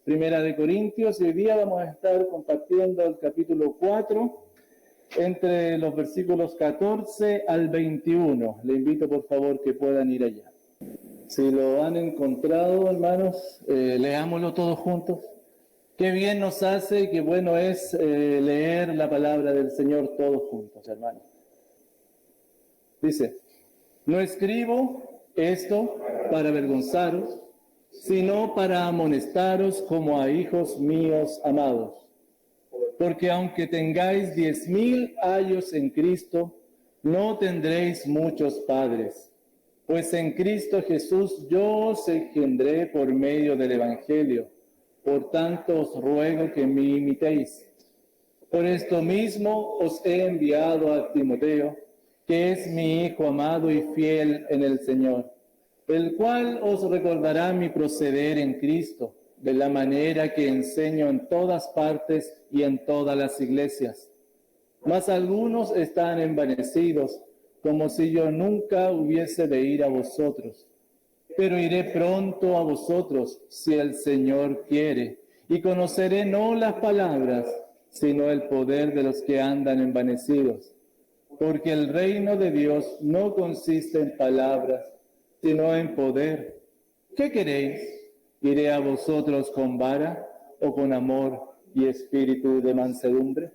Primera de Corintios, y hoy día vamos a estar compartiendo el capítulo 4 entre los versículos 14 al 21. Le invito por favor que puedan ir allá. Si lo han encontrado, hermanos, leámoslo todos juntos. Qué bien nos hace y qué bueno es leer la palabra del Señor todos juntos, hermanos. Dice: no escribo esto para avergonzaros, sino para amonestaros como a hijos míos amados. Porque aunque tengáis 10,000 años en Cristo, no tendréis muchos padres. Pues en Cristo Jesús yo os engendré por medio del Evangelio. Por tanto os ruego que me imitéis. Por esto mismo os he enviado a Timoteo, que es mi hijo amado y fiel en el Señor, el cual os recordará mi proceder en Cristo, de la manera que enseño en todas partes y en todas las iglesias. Mas algunos están envanecidos, como si yo nunca hubiese de ir a vosotros. Pero iré pronto a vosotros, si el Señor quiere, y conoceré no las palabras, sino el poder de los que andan envanecidos. Porque el reino de Dios no consiste en palabras, sino en poder. ¿Qué queréis? ¿Iré a vosotros con vara o con amor y espíritu de mansedumbre?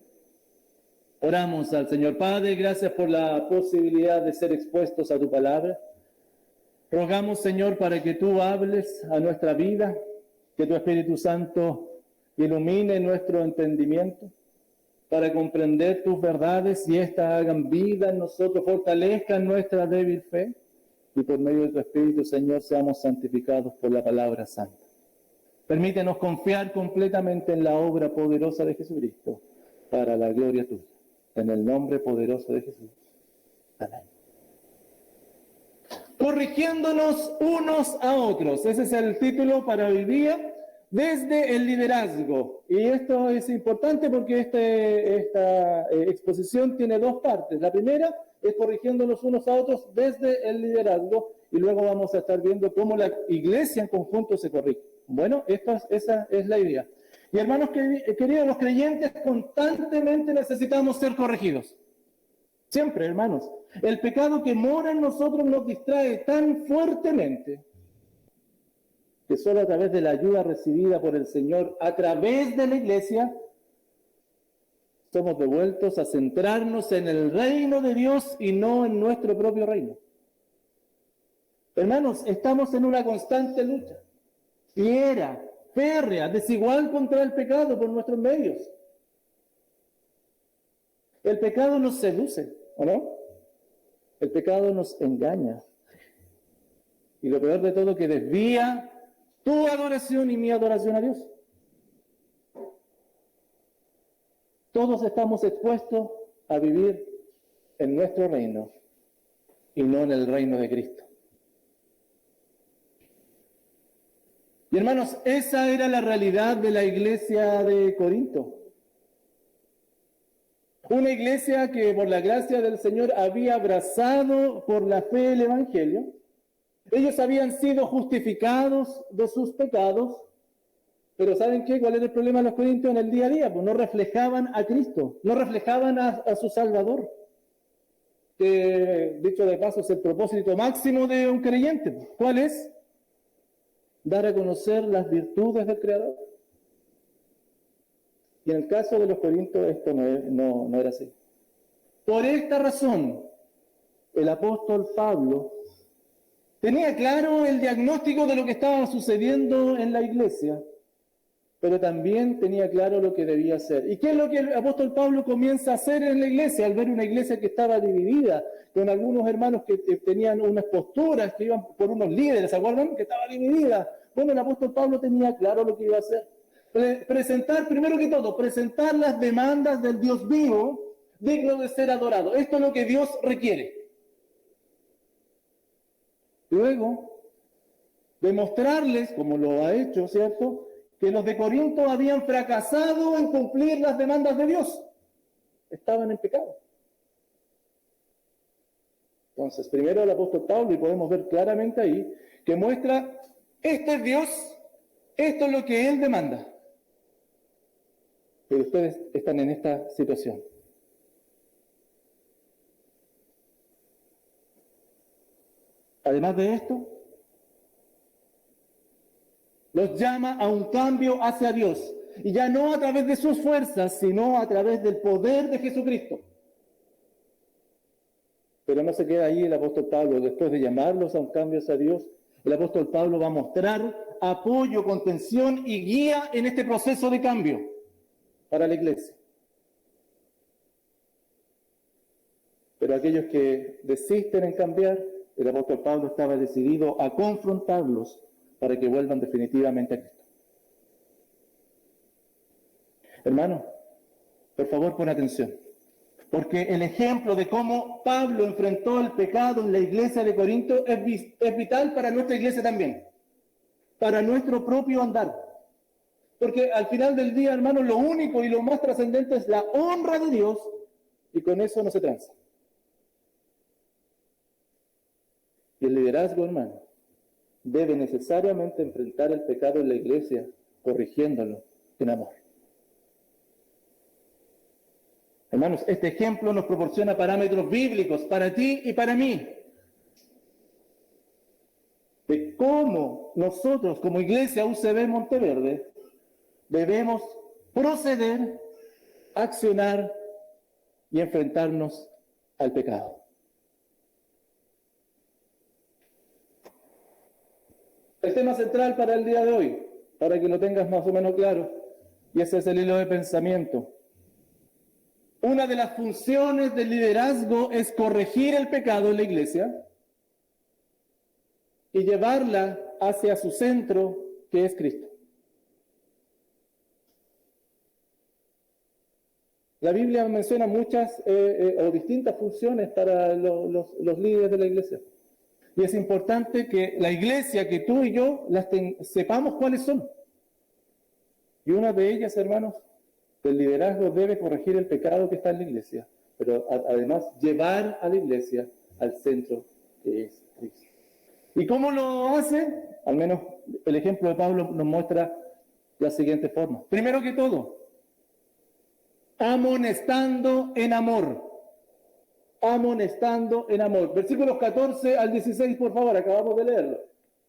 Oramos al Señor. Padre, gracias por la posibilidad de ser expuestos a tu palabra. Rogamos, Señor, para que tú hables a nuestra vida, que tu Espíritu Santo ilumine nuestro entendimiento, para comprender tus verdades y éstas hagan vida en nosotros, fortalezcan nuestra débil fe, y por medio de tu Espíritu, Señor, seamos santificados por la palabra santa. Permítenos confiar completamente en la obra poderosa de Jesucristo, para la gloria tuya. En el nombre poderoso de Jesús. Amén. Corrigiéndonos unos a otros. Ese es el título para hoy día, desde el liderazgo. Y esto es importante porque esta exposición tiene dos partes. La primera es corrigiéndonos unos a otros desde el liderazgo, y luego vamos a estar viendo cómo la iglesia en conjunto se corrige. Bueno, esa es la idea. Y hermanos queridos, los creyentes constantemente necesitamos ser corregidos. Siempre, hermanos. El pecado que mora en nosotros nos distrae tan fuertemente que solo a través de la ayuda recibida por el Señor, a través de la iglesia, somos devueltos a centrarnos en el reino de Dios y no en nuestro propio reino. Hermanos, estamos en una constante lucha, fiera, férrea, desigual contra el pecado por nuestros medios. El pecado nos seduce, ¿o no? El pecado nos engaña. Y lo peor de todo, que desvía tu adoración y mi adoración a Dios. Todos estamos expuestos a vivir en nuestro reino y no en el reino de Cristo. Y hermanos, esa era la realidad de la iglesia de Corinto. Una iglesia que por la gracia del Señor había abrazado por la fe el Evangelio. Ellos habían sido justificados de sus pecados, pero ¿saben qué? ¿Cuál era el problema de los corintios en el día a día? Pues no reflejaban a Cristo, no reflejaban a su Salvador. Que, dicho de paso, es el propósito máximo de un creyente. ¿Cuál es? Dar a conocer las virtudes del Creador. Y en el caso de los corintios esto no era así. Por esta razón, el apóstol Pablo tenía claro el diagnóstico de lo que estaba sucediendo en la iglesia, pero también tenía claro lo que debía hacer. ¿Y qué es lo que el apóstol Pablo comienza a hacer en la iglesia? Al ver una iglesia que estaba dividida, con algunos hermanos que tenían unas posturas, que iban por unos líderes, ¿se acuerdan? Que estaba dividida. Bueno, el apóstol Pablo tenía claro lo que iba a hacer. Primero que todo, presentar las demandas del Dios vivo, digno de ser adorado. Esto es lo que Dios requiere. Luego, demostrarles, como lo ha hecho, ¿cierto?, que los de Corinto habían fracasado en cumplir las demandas de Dios. Estaban en pecado. Entonces, primero el apóstol Pablo, y podemos ver claramente ahí, que muestra, este es Dios Esto es lo que Él demanda. Pero ustedes están en esta situación. Además de esto, los llama a un cambio hacia Dios. Y ya no a través de sus fuerzas, sino a través del poder de Jesucristo. Pero no se queda ahí el apóstol Pablo. Después de llamarlos a un cambio hacia Dios, el apóstol Pablo va a mostrar apoyo, contención y guía en este proceso de cambio para la iglesia. Pero aquellos que desisten en cambiar, el apóstol Pablo estaba decidido a confrontarlos para que vuelvan definitivamente a Cristo. Hermano, por favor, pon atención. Porque el ejemplo de cómo Pablo enfrentó el pecado en la iglesia de Corinto es vital para nuestra iglesia también. Para nuestro propio andar. Porque al final del día, hermano, lo único y lo más trascendente es la honra de Dios, y con eso no se transa. Y el liderazgo, hermano, debe necesariamente enfrentar el pecado en la iglesia, corrigiéndolo en amor. Hermanos, este ejemplo nos proporciona parámetros bíblicos para ti y para mí, de cómo nosotros como Iglesia UCB Monteverde debemos proceder, accionar y enfrentarnos al pecado. El tema central para el día de hoy, para que lo tengas más o menos claro, y ese es el hilo de pensamiento. Una de las funciones del liderazgo es corregir el pecado en la iglesia y llevarla hacia su centro, que es Cristo. La Biblia menciona muchas o distintas funciones para los líderes de la iglesia. Y es importante que la iglesia, que tú y yo, sepamos cuáles son. Y una de ellas, hermanos, el liderazgo debe corregir el pecado que está en la iglesia, pero además llevar a la iglesia al centro que es Cristo. ¿Y cómo lo hace? Al menos el ejemplo de Pablo nos muestra la siguiente forma. Primero que todo, amonestando en amor. Amonestando en amor. Versículos 14 al 16, por favor, acabamos de leerlo.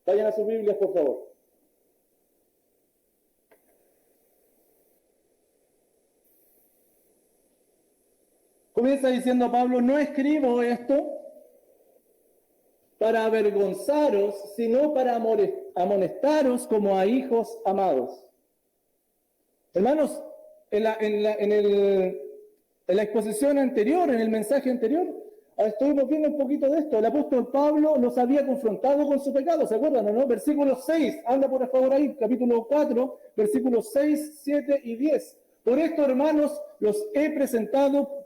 Vayan a sus Biblias, por favor. Comienza diciendo Pablo, no escribo esto para avergonzaros, sino para amonestaros como a hijos amados. Hermanos, en la exposición anterior, en el mensaje anterior, estuvimos viendo un poquito de esto. El apóstol Pablo los había confrontado con su pecado, ¿se acuerdan o no? Versículo 6, anda por favor ahí, capítulo 4, versículos 6, 7 y 10. Por esto, hermanos, lo he presentado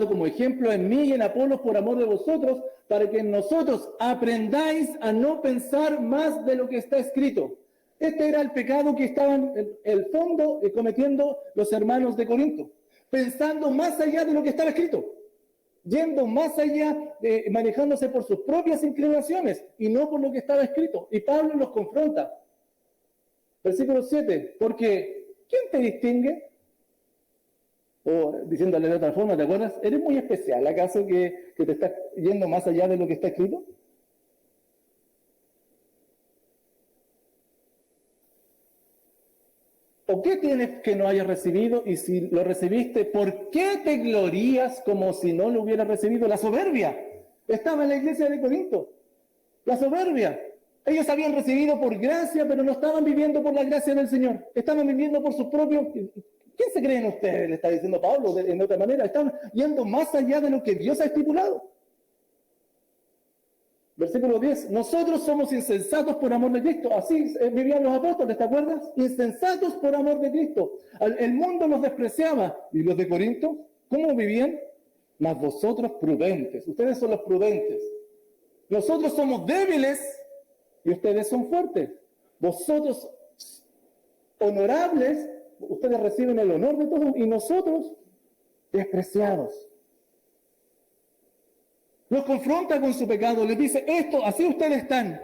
como ejemplo en mí y en Apolos por amor de vosotros, para que nosotros aprendáis a no pensar más de lo que está escrito. Este era el pecado que estaban en el fondo cometiendo los hermanos de Corinto, pensando más allá de lo que estaba escrito, yendo más allá, manejándose por sus propias inclinaciones y no por lo que estaba escrito. Y Pablo los confronta. Versículo 7, porque ¿quién te distingue? O diciéndole de otra forma, ¿te acuerdas? ¿Eres muy especial acaso que te estás yendo más allá de lo que está escrito? ¿O qué tienes que no hayas recibido? Y si lo recibiste, ¿por qué te glorías como si no lo hubieras recibido? La soberbia estaba en la iglesia de Corinto. La soberbia. Ellos habían recibido por gracia, pero no estaban viviendo por la gracia del Señor. Estaban viviendo por sus propios... ¿Quién se creen ustedes? Le está diciendo Pablo de otra manera. Están yendo más allá de lo que Dios ha estipulado. Versículo 10. Nosotros somos insensatos por amor de Cristo. Así vivían los apóstoles, ¿te acuerdas? Insensatos por amor de Cristo. El mundo los despreciaba. ¿Y los de Corinto? ¿Cómo vivían? Mas vosotros prudentes. Ustedes son los prudentes. Nosotros somos débiles y ustedes son fuertes. Vosotros honorables, ustedes reciben el honor de todos y nosotros despreciados. Los confronta con su pecado, les dice, esto, así ustedes están.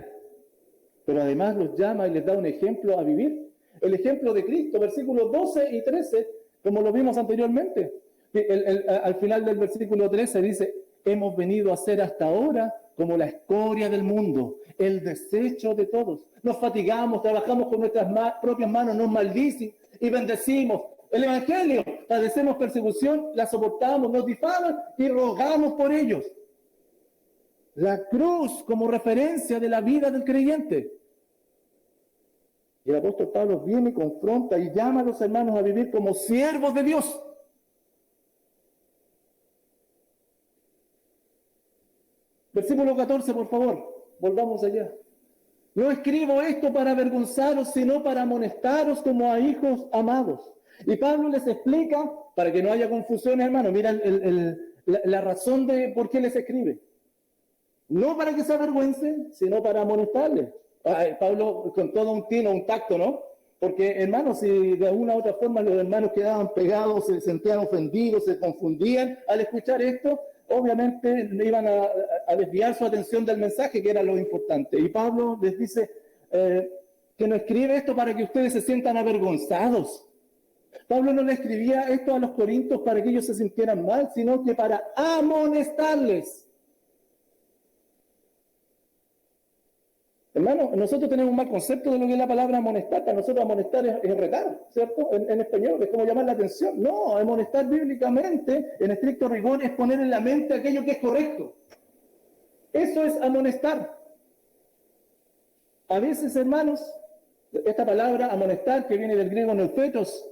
pero además los llama y les da un ejemplo a vivir. El ejemplo de Cristo, versículos 12 y 13, como lo vimos anteriormente. Al final del versículo 13 dice, hemos venido a ser hasta ahora como la escoria del mundo, el desecho de todos. Nos fatigamos, trabajamos con nuestras propias manos, nos maldicen y bendecimos. El Evangelio, padecemos persecución, la soportamos, nos difaman y rogamos por ellos. La cruz como referencia de la vida del creyente. Y el apóstol Pablo viene y confronta y llama a los hermanos a vivir como siervos de Dios. Versículo 14, por favor, volvamos allá. No escribo esto para avergonzaros, sino para amonestaros como a hijos amados. Y Pablo les explica, para que no haya confusiones, hermano, mira la razón de por qué les escribe. No para que se avergüencen, sino para amonestarles. Pablo con todo un tino, un tacto, ¿no? Porque, hermanos, si de alguna u otra forma los hermanos quedaban pegados, se sentían ofendidos, se confundían al escuchar esto, obviamente iban a desviar su atención del mensaje, que era lo importante. Y Pablo les dice que no escribe esto para que ustedes se sientan avergonzados. Pablo no le escribía esto a los corintios para que ellos se sintieran mal, sino que para amonestarles. Hermano, nosotros tenemos un mal concepto de lo que es la palabra amonestar. Para nosotros amonestar es retar, ¿cierto? En español es como llamar la atención. No, amonestar bíblicamente, en estricto rigor, es poner en la mente aquello que es correcto. Eso es amonestar. A veces, hermanos, esta palabra amonestar, que viene del griego neufetos,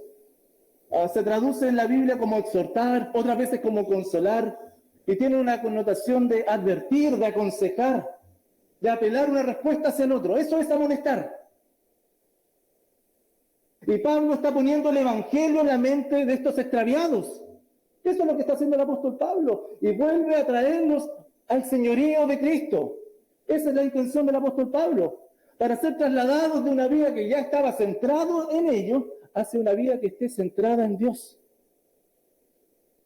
se traduce en la Biblia como exhortar, otras veces como consolar, y tiene una connotación de advertir, de aconsejar, de apelar una respuesta hacia el otro. Eso es amonestar. Y Pablo está poniendo el Evangelio en la mente de estos extraviados. Eso es lo que está haciendo el apóstol Pablo. Y vuelve a traernos al señorío de Cristo. Esa es la intención del apóstol Pablo. Para ser trasladados de una vida que ya estaba centrado en ellos, hacia una vida que esté centrada en Dios.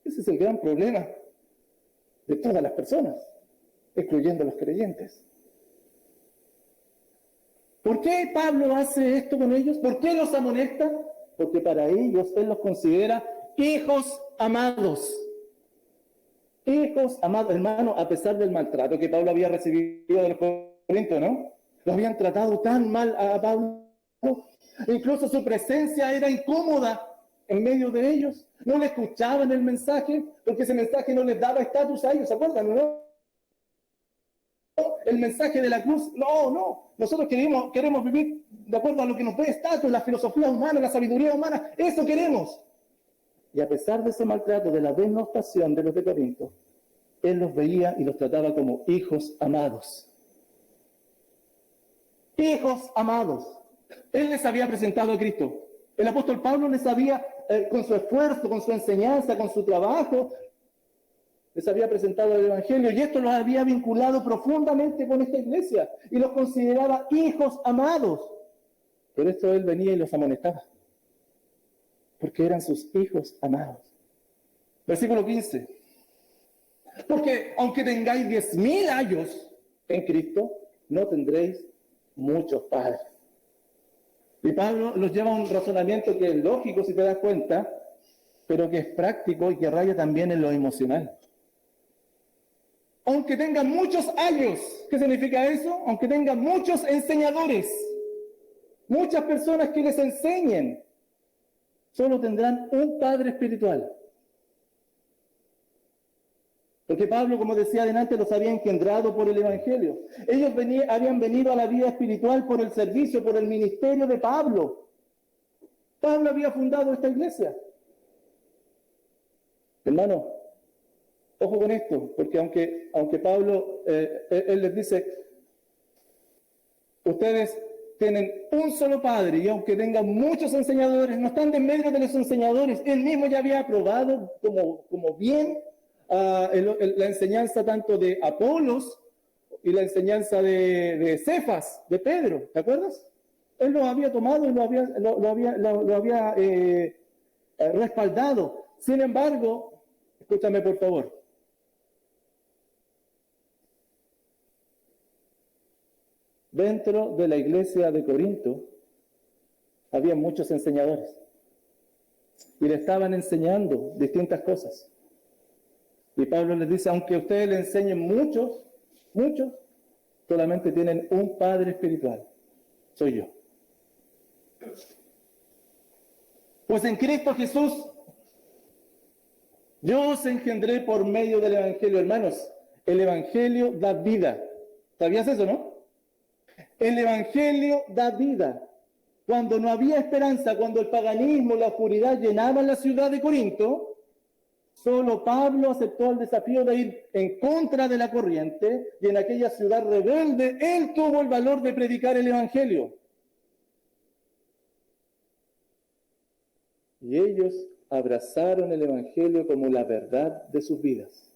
Ese es el gran problema de todas las personas, excluyendo a los creyentes. ¿Por qué Pablo hace esto con ellos? ¿Por qué los amonesta? Porque para ellos él los considera hijos amados. Hijos amados, hermano, a pesar del maltrato que Pablo había recibido de los corintios, ¿no? Lo habían tratado tan mal a Pablo. Incluso su presencia era incómoda en medio de ellos. No le escuchaban el mensaje, porque ese mensaje no les daba estatus a ellos, ¿se acuerdan, no? El mensaje de la cruz, no. Nosotros queremos vivir de acuerdo a lo que nos dé estatus, la filosofía humana, la sabiduría humana, eso queremos. Y a pesar de ese maltrato, de la denostación de los de Corinto, él los veía y los trataba como hijos amados. Hijos amados. Él les había presentado a Cristo. El apóstol Pablo les había, con su esfuerzo, con su enseñanza, con su trabajo, les había presentado el Evangelio, y esto los había vinculado profundamente con esta iglesia, y los consideraba hijos amados. Por esto él venía y los amonestaba, porque eran sus hijos amados. Versículo 15. Porque aunque tengáis 10,000 años en Cristo, no tendréis muchos padres. Y Pablo los lleva a un razonamiento que es lógico, si te das cuenta, pero que es práctico y que raya también en lo emocional. Aunque tengan muchos años, ¿qué significa eso? Aunque tengan muchos enseñadores, muchas personas que les enseñen, solo tendrán un padre espiritual. Porque Pablo, como decía adelante, los había engendrado por el Evangelio. Ellos habían venido a la vida espiritual por el servicio, por el ministerio de Pablo. Pablo había fundado esta iglesia. Hermano, ojo con esto, porque aunque Pablo, él les dice, ustedes tienen un solo padre, y aunque tengan muchos enseñadores, no están en medio de los enseñadores. Él mismo ya había aprobado como bien la enseñanza tanto de Apolos y la enseñanza de Cefas, de Pedro, ¿te acuerdas? Él lo había tomado y lo había respaldado. Sin embargo, escúchame por favor. dentro de la iglesia de Corinto había muchos enseñadores y le estaban enseñando distintas cosas. Y Pablo les dice, aunque ustedes le enseñen muchos, solamente tienen un padre espiritual, soy yo. Pues en Cristo Jesús, yo os engendré por medio del Evangelio. Hermanos, el Evangelio da vida. ¿Sabías eso, no? El Evangelio da vida. Cuando no había esperanza, cuando el paganismo, la oscuridad llenaban la ciudad de Corinto, solo Pablo aceptó el desafío de ir en contra de la corriente, y en aquella ciudad rebelde, él tuvo el valor de predicar el Evangelio. Y ellos abrazaron el Evangelio como la verdad de sus vidas.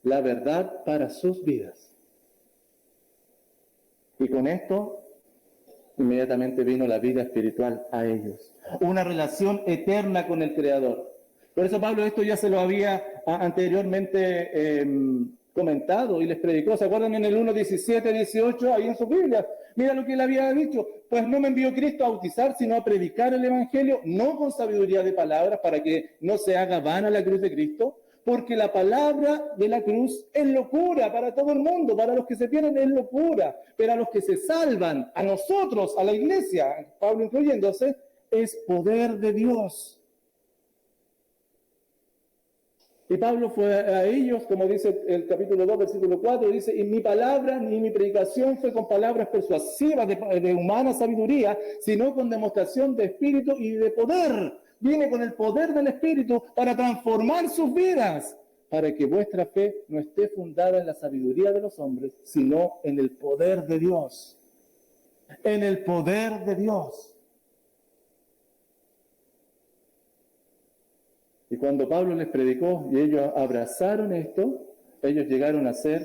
La verdad para sus vidas. Y con esto, inmediatamente vino la vida espiritual a ellos. Una relación eterna con el Creador. Por eso Pablo esto ya se lo había anteriormente comentado y les predicó. ¿Se acuerdan en el 1, 17, 18, ahí en su Biblia? Mira lo que él había dicho. Pues no me envió Cristo a bautizar, sino a predicar el Evangelio, no con sabiduría de palabras, para que no se haga vana la cruz de Cristo, porque la palabra de la cruz es locura para todo el mundo, para los que se pierden es locura, pero a los que se salvan, a nosotros, a la iglesia, Pablo incluyéndose, es poder de Dios. Y Pablo fue a ellos, como dice el capítulo 2, versículo 4, dice, y mi palabra ni mi predicación fue con palabras persuasivas de humana sabiduría, sino con demostración de espíritu y de poder. Viene con el poder del espíritu para transformar sus vidas, para que vuestra fe no esté fundada en la sabiduría de los hombres, sino en el poder de Dios. En el poder de Dios. Y cuando Pablo les predicó y ellos abrazaron esto, ellos llegaron a ser,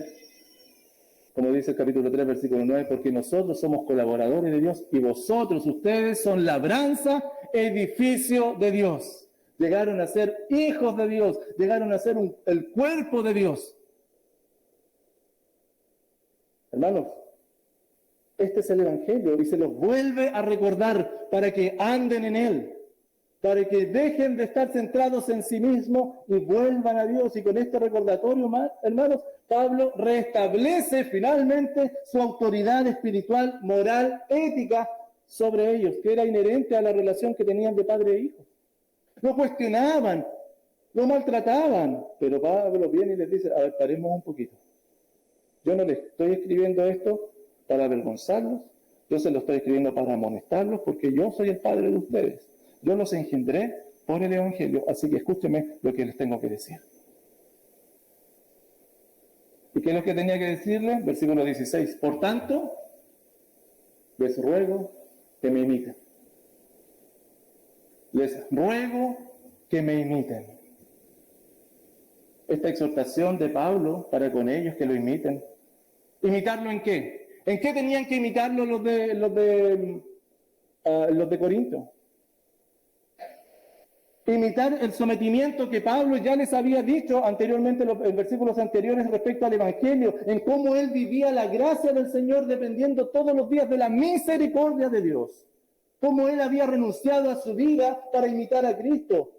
como dice el capítulo 3, versículo 9, porque nosotros somos colaboradores de Dios y vosotros, ustedes, son labranza, edificio de Dios. Llegaron a ser hijos de Dios, llegaron a ser el cuerpo de Dios. Hermanos, este es el Evangelio y se los vuelve a recordar para que anden en él. Para que dejen de estar centrados en sí mismos y vuelvan a Dios. Y con este recordatorio, hermanos, Pablo restablece finalmente su autoridad espiritual, moral, ética sobre ellos, que era inherente a la relación que tenían de padre e hijo. Lo cuestionaban, lo maltrataban, pero Pablo viene y les dice, a ver, paremos un poquito. Yo no les estoy escribiendo esto para avergonzarlos, yo se lo estoy escribiendo para amonestarlos, porque yo soy el padre de ustedes. Yo los engendré por el Evangelio, así que escúchenme lo que les tengo que decir. ¿Y qué es lo que tenía que decirles? Versículo 16. Por tanto, les ruego que me imiten. Les ruego que me imiten. Esta exhortación de Pablo para con ellos que lo imiten. ¿Imitarlo en qué? ¿En qué tenían que imitarlo los de Corinto? Imitar el sometimiento que Pablo ya les había dicho anteriormente en versículos anteriores respecto al Evangelio, en cómo él vivía la gracia del Señor dependiendo todos los días de la misericordia de Dios, cómo él había renunciado a su vida para imitar a Cristo.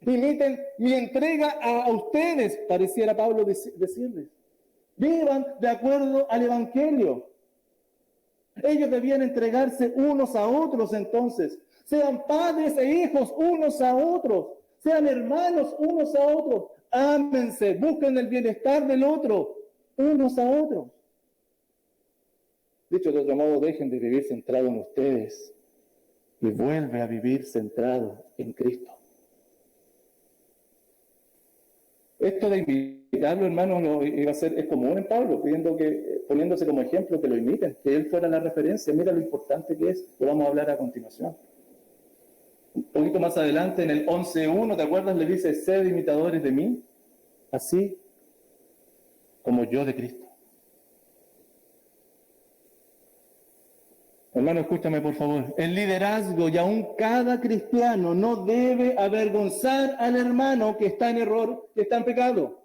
Imiten mi entrega a ustedes, pareciera Pablo decirles. Vivan de acuerdo al Evangelio. Ellos debían entregarse unos a otros entonces. Sean padres e hijos unos a otros. Sean hermanos unos a otros. Ámense, busquen el bienestar del otro, unos a otros. Dicho de otro modo, dejen de vivir centrado en ustedes y vuelve a vivir centrado en Cristo. Esto de imitarlo, hermanos, es común en Pablo, poniéndose como ejemplo que lo imiten, que él fuera la referencia. Mira lo importante que es, lo vamos a hablar a continuación. Un poquito más adelante, en el 11.1, ¿te acuerdas? Le dice, sed imitadores de mí, así como yo de Cristo. Hermano, escúchame por favor. El liderazgo y aún cada cristiano no debe avergonzar al hermano que está en error, que está en pecado,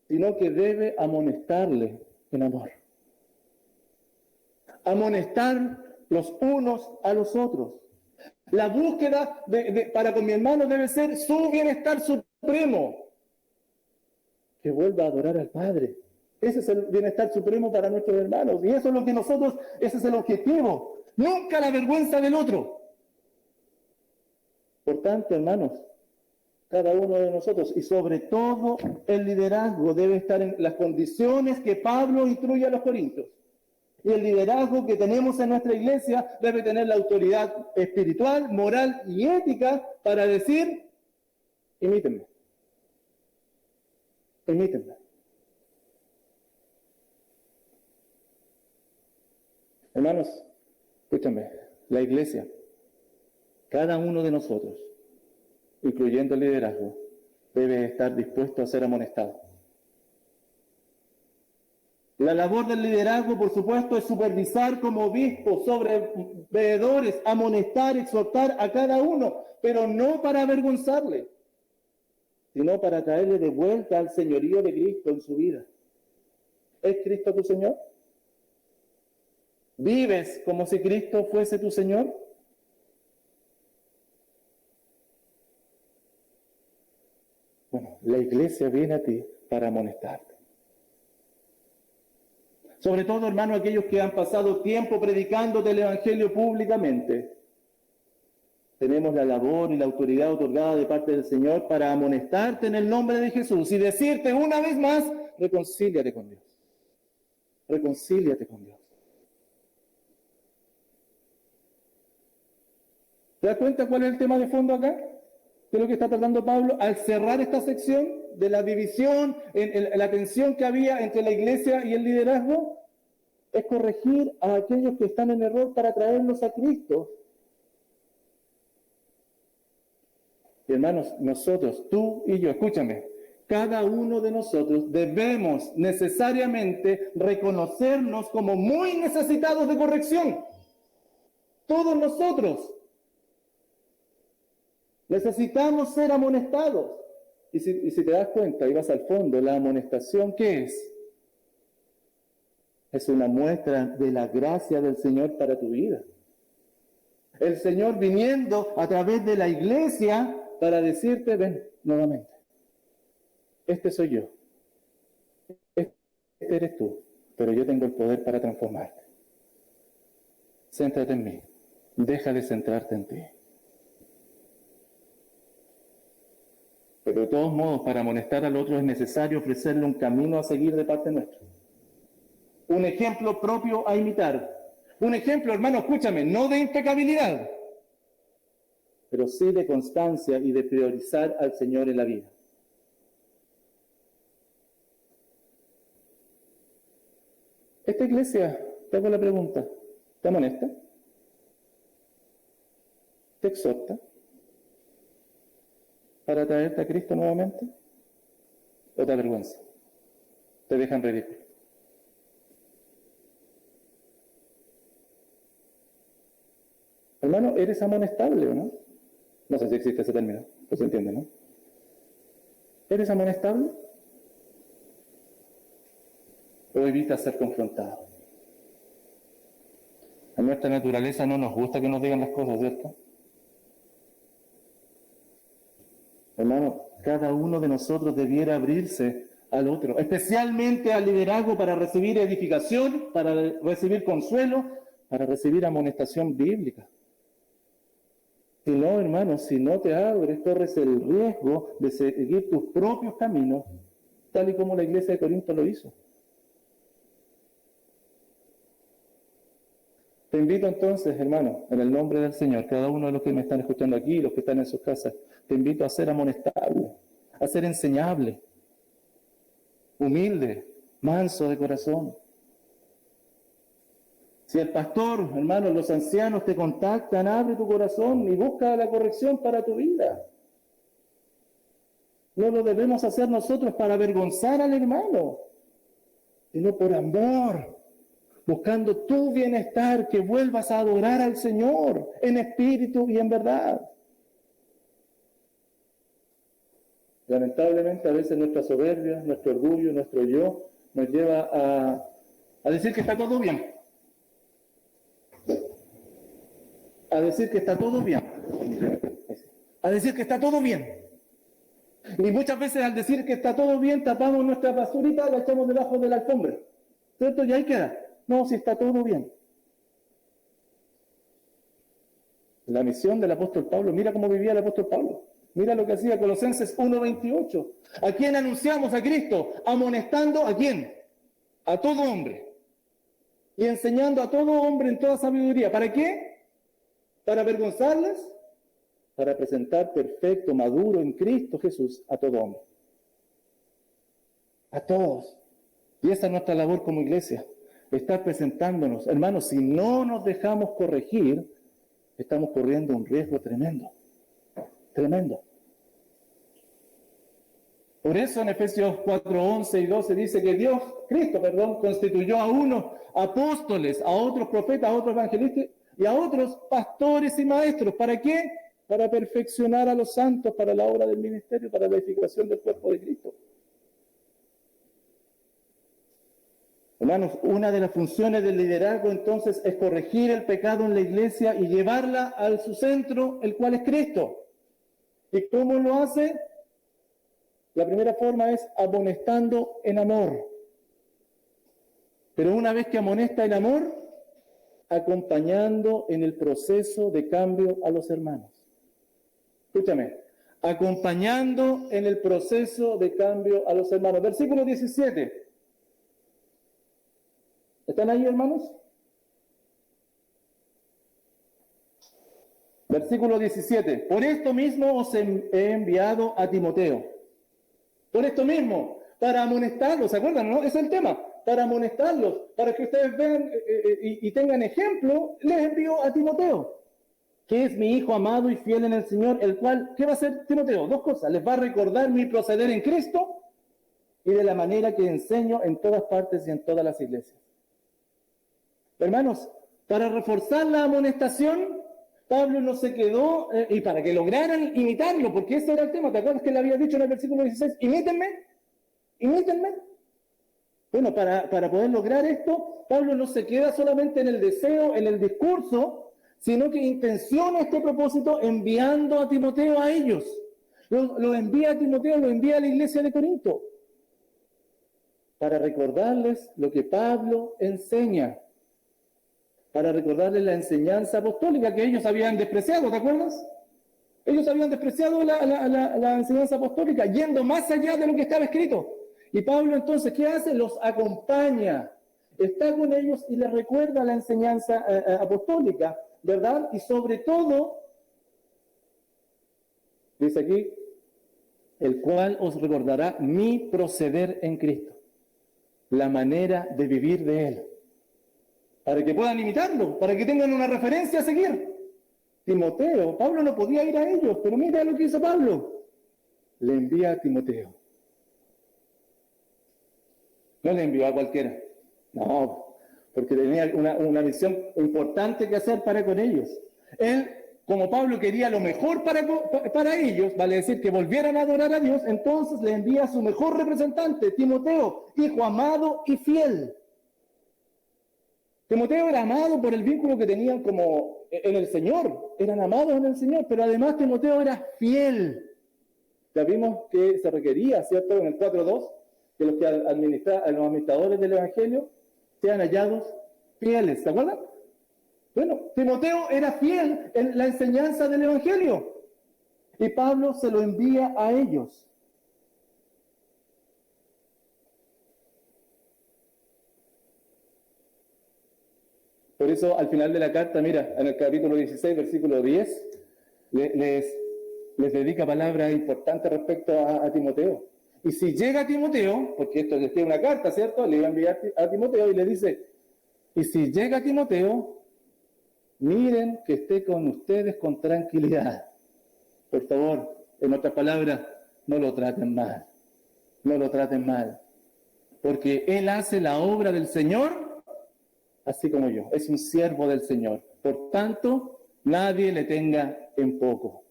sino que debe amonestarle en amor. Amonestar los unos a los otros. La búsqueda para con mi hermano debe ser su bienestar supremo. Que vuelva a adorar al Padre. Ese es el bienestar supremo para nuestros hermanos. Y eso es lo que nosotros, ese es el objetivo. Nunca la vergüenza del otro. Por tanto, hermanos, cada uno de nosotros, y sobre todo el liderazgo, debe estar en las condiciones que Pablo instruye a los corintios. Y el liderazgo que tenemos en nuestra iglesia debe tener la autoridad espiritual, moral y ética para decir, imítenme. Imítenme. Hermanos, escúchame, la iglesia, cada uno de nosotros, incluyendo el liderazgo, debe estar dispuesto a ser amonestado. La labor del liderazgo, por supuesto, es supervisar como obispo sobre veedores, amonestar, exhortar a cada uno, pero no para avergonzarle, sino para traerle de vuelta al señorío de Cristo en su vida. ¿Es Cristo tu Señor? ¿Vives como si Cristo fuese tu Señor? Bueno, la iglesia viene a ti para amonestarte. Sobre todo, hermano, aquellos que han pasado tiempo predicando del Evangelio públicamente. Tenemos la labor y la autoridad otorgada de parte del Señor para amonestarte en el nombre de Jesús y decirte una vez más, reconcíliate con Dios. Reconcíliate con Dios. ¿Te das cuenta cuál es el tema de fondo acá? ¿Qué es lo que está tratando Pablo? Al cerrar esta sección de la división, en la tensión que había entre la iglesia y el liderazgo, es corregir a aquellos que están en error para traerlos a Cristo. Y hermanos, nosotros, tú y yo, escúchame, cada uno de nosotros debemos necesariamente reconocernos como muy necesitados de corrección. Todos nosotros. Necesitamos ser amonestados. Y si te das cuenta y vas al fondo, la amonestación, ¿qué es? Es una muestra de la gracia del Señor para tu vida. El Señor viniendo a través de la iglesia para decirte, ven, nuevamente. Este soy yo. Este eres tú. Pero yo tengo el poder para transformarte. Céntrate en mí. Deja de centrarte en ti. Pero de todos modos, para amonestar al otro es necesario ofrecerle un camino a seguir de parte nuestra. Un ejemplo propio a imitar. Un ejemplo, hermano, escúchame, no de impecabilidad, pero sí de constancia y de priorizar al Señor en la vida. Esta iglesia, te hago la pregunta, ¿te amonesta? ¿Te exhorta para traerte a Cristo nuevamente? ¿O te avergüenza? ¿Te dejan ridículo? Hermano, ¿eres amonestable o no? No sé si existe ese término, pues se entiende, ¿no? ¿Eres amonestable? ¿O evitas ser confrontado? A nuestra naturaleza no nos gusta que nos digan las cosas, ¿cierto? Hermano, cada uno de nosotros debiera abrirse al otro, especialmente al liderazgo para recibir edificación, para recibir consuelo, para recibir amonestación bíblica. Si no, hermano, si no te abres, corres el riesgo de seguir tus propios caminos, tal y como la iglesia de Corinto lo hizo. Te invito entonces, hermano, en el nombre del Señor, cada uno de los que me están escuchando aquí, los que están en sus casas, te invito a ser amonestable, a ser enseñable, humilde, manso de corazón. Si el pastor, hermano, los ancianos te contactan, abre tu corazón y busca la corrección para tu vida. No lo debemos hacer nosotros para avergonzar al hermano, sino por amor, buscando tu bienestar, que vuelvas a adorar al Señor en espíritu y en verdad. Lamentablemente, a veces nuestra soberbia, nuestro orgullo, nuestro yo, nos lleva A decir que está todo bien. A decir que está todo bien. A decir que está todo bien. Y muchas veces al decir que está todo bien, tapamos nuestra basurita y la echamos debajo de la alfombra. ¿Cierto? Y ahí queda. No, si está todo bien. La misión del apóstol Pablo, mira cómo vivía el apóstol Pablo. Mira lo que hacía Colosenses 1:28. ¿A quién anunciamos? A Cristo, amonestando ¿a quién? A todo hombre. Y enseñando a todo hombre en toda sabiduría. ¿Para qué? ¿Para avergonzarles? Para presentar perfecto, maduro en Cristo Jesús a todo hombre. A todos. Y esa es nuestra labor como iglesia. Estar presentándonos. Hermanos, si no nos dejamos corregir, estamos corriendo un riesgo tremendo. Tremendo. Por eso en Efesios 4:11 y 12 dice que Cristo, constituyó a unos apóstoles, a otros profetas, a otros evangelistas y a otros pastores y maestros. ¿Para qué? Para perfeccionar a los santos para la obra del ministerio, para la edificación del cuerpo de Cristo. Hermanos, una de las funciones del liderazgo entonces es corregir el pecado en la iglesia y llevarla a su centro, el cual es Cristo. ¿Y cómo lo hace? La primera forma es amonestando en amor. Pero una vez que amonesta en amor, acompañando en el proceso de cambio a los hermanos. Escúchame, acompañando en el proceso de cambio a los hermanos. Versículo 17. ¿Están ahí, hermanos? Versículo 17. Por esto mismo os he enviado a Timoteo. Por esto mismo, para amonestarlos. ¿Se acuerdan, no? Ese es el tema. Para amonestarlos, para que ustedes vean y tengan ejemplo, les envío a Timoteo, que es mi hijo amado y fiel en el Señor, el cual, ¿qué va a hacer Timoteo? Dos cosas. Les va a recordar mi proceder en Cristo y de la manera que enseño en todas partes y en todas las iglesias. Hermanos, para reforzar la amonestación, Pablo no se quedó, y para que lograran imitarlo, porque ese era el tema. ¿Te acuerdas que le había dicho en el versículo 16? Imítenme. Bueno, para poder lograr esto, Pablo no se queda solamente en el deseo, en el discurso, sino que intenciona este propósito enviando a Timoteo a ellos. Lo envía a Timoteo, lo envía a la iglesia de Corinto, para recordarles lo que Pablo enseña, para recordarles la enseñanza apostólica que ellos habían despreciado, ¿te acuerdas? Ellos habían despreciado la enseñanza apostólica, yendo más allá de lo que estaba escrito. Y Pablo entonces, ¿qué hace? Los acompaña, está con ellos y les recuerda la enseñanza apostólica, ¿verdad? Y sobre todo, dice aquí, el cual os recordará mi proceder en Cristo, la manera de vivir de Él, para que puedan imitarlo, para que tengan una referencia a seguir. Timoteo, Pablo no podía ir a ellos, pero mira lo que hizo Pablo. Le envía a Timoteo. No le envió a cualquiera. No, porque tenía una misión importante que hacer para con ellos. Él, como Pablo quería lo mejor para ellos, vale decir que volvieran a adorar a Dios, entonces le envía a su mejor representante, Timoteo, hijo amado y fiel. Timoteo era amado por el vínculo que tenían como en el Señor, eran amados en el Señor, pero además Timoteo era fiel. Ya vimos que se requería, ¿cierto?, en el 4:2, que los administradores del Evangelio sean hallados fieles, ¿se acuerdan? Bueno, Timoteo era fiel en la enseñanza del Evangelio y Pablo se lo envía a ellos. Por eso, al final de la carta, mira, en el capítulo 16, versículo 10, les dedica palabras importantes respecto a Timoteo. Y si llega Timoteo, porque esto les tiene una carta, ¿cierto? Le iba a enviar a Timoteo y le dice, y si llega Timoteo, miren que esté con ustedes con tranquilidad. Por favor, en otras palabras, no lo traten mal. No lo traten mal. Porque él hace la obra del Señor, así como yo. Es un siervo del Señor. Por tanto, nadie le tenga en poco.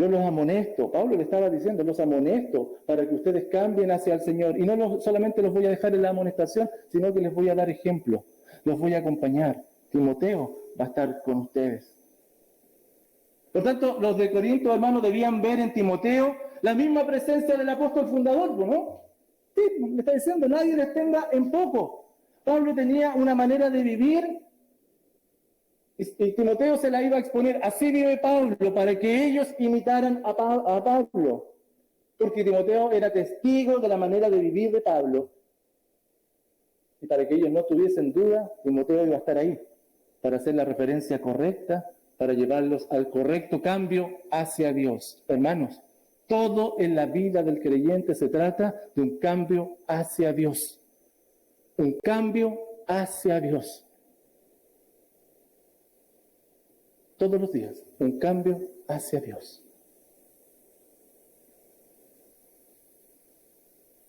Yo los amonesto, Pablo le estaba diciendo, los amonesto para que ustedes cambien hacia el Señor. Y no solamente los voy a dejar en la amonestación, sino que les voy a dar ejemplo, los voy a acompañar. Timoteo va a estar con ustedes. Por tanto, los de Corinto, hermanos, debían ver en Timoteo la misma presencia del apóstol fundador, ¿no? Sí, le está diciendo, nadie les tenga en poco. Pablo tenía una manera de vivir y Timoteo se la iba a exponer. Así vive Pablo, para que ellos imitaran a Pablo. Porque Timoteo era testigo de la manera de vivir de Pablo. Y para que ellos no tuviesen duda, Timoteo iba a estar ahí, para hacer la referencia correcta, para llevarlos al correcto cambio hacia Dios. Hermanos, todo en la vida del creyente se trata de un cambio hacia Dios. Un cambio hacia Dios. Todos los días, un cambio hacia Dios.